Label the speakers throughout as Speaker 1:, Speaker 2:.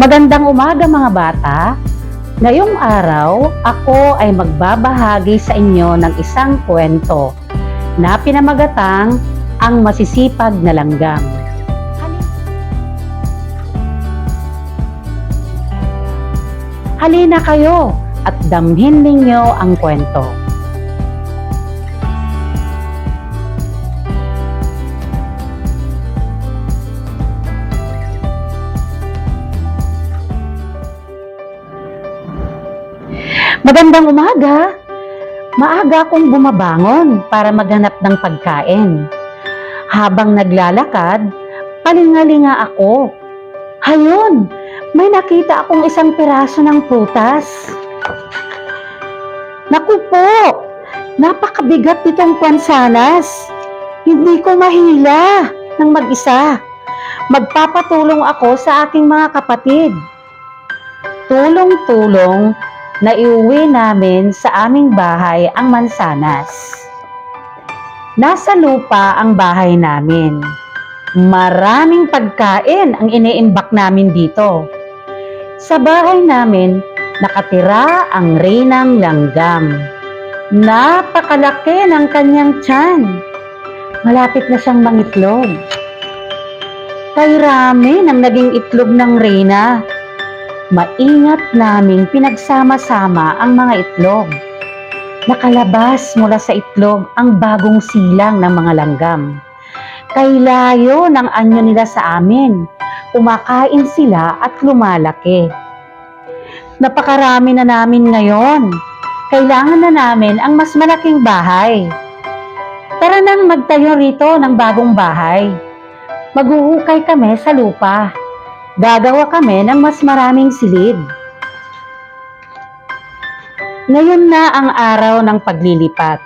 Speaker 1: Magandang umaga mga bata. Ngayong araw, ako ay magbabahagi sa inyo ng isang kwento na pinamagatang Ang Masisipag na Langgam. Halina kayo at damhin ninyo ang kwento. Magandang umaga! Maaga akong bumabangon para maghanap ng pagkain. Habang naglalakad, palingalinga ako. Hayun! May nakita akong isang piraso ng prutas. Naku po! Napakabigat nitong kwansanas. Hindi ko mahila ng mag-isa. Magpapatulong ako sa aking mga kapatid. Tulong-tulong na iuwi namin sa aming bahay ang mansanas. Nasa lupa ang bahay namin. Maraming pagkain ang iniimbak namin dito. Sa bahay namin, nakatira ang Reynang Langgam. Napakalaki ng kanyang tiyan. Malapit na siyang mangitlog. Kay rami ng naging itlog ng Reyna. Maingat naming pinagsama-sama ang mga itlog. Nakalabas mula sa itlog ang bagong silang ng mga langgam. Kay layo ng anyo nila sa amin, kumakain sila at lumalaki. Napakarami na namin ngayon. Kailangan na namin ang mas malaking bahay. Tara nang magtayo rito ng bagong bahay. Maghuhukay kami sa lupa. Gagawa kami ng mas maraming silid. Ngayon na ang araw ng paglilipat.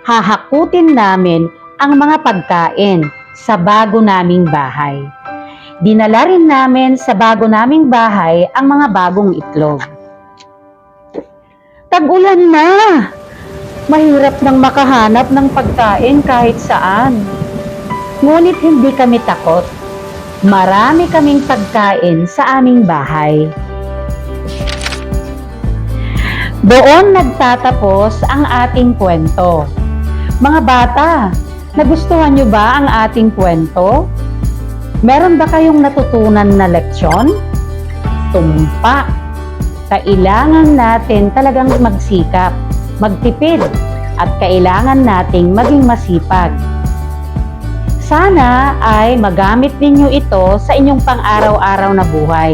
Speaker 1: Hahakutin namin ang mga pagkain sa bago naming bahay. Dinala rin namin sa bago naming bahay ang mga bagong itlog. Tag-ulan na! Mahirap nang makahanap ng pagkain kahit saan. Ngunit hindi kami takot. Marami kaming pagkain sa aming bahay. Doon nagtatapos ang ating kwento. Mga bata, nagustuhan niyo ba ang ating kwento? Meron ba kayong natutunan na leksyon? Tumpak! Kailangan natin talagang magsikap, magtipid, at kailangan nating maging masipag. Sana ay magamit ninyo ito sa inyong pang-araw-araw na buhay.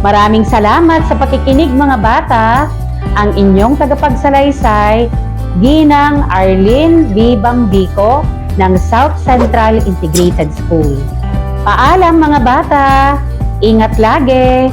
Speaker 1: Maraming salamat sa pakikinig mga bata. Ang inyong tagapagsalaysay, Ginang Arlene B. Bambico ng South Central Integrated School. Paalam mga bata! Ingat lagi!